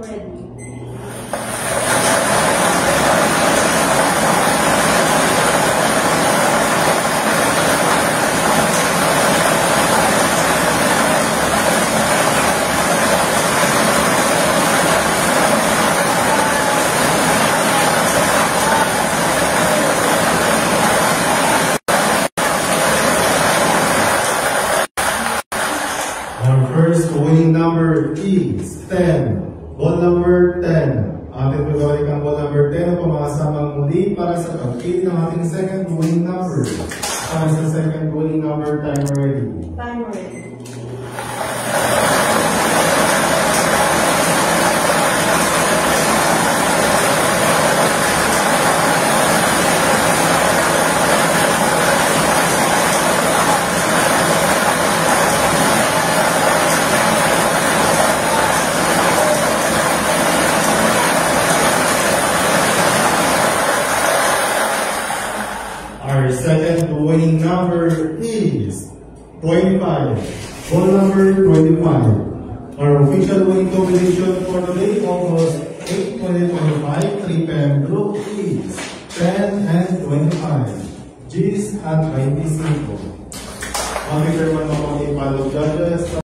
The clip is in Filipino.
ready. Our first winning number is 10. Ball number 10. Ating pagawalik ang ball number 10 upang makasamang muli para sa pagpili ng ating second winning number. Para sa second winning number, timer ready. Timer ready. Our second winning number is 25. Ball number 25. Our official winning combination for today, August 8, 2025, 3PM group is 10 and 25. G's at 25. Thank you very much, mga fellow judges.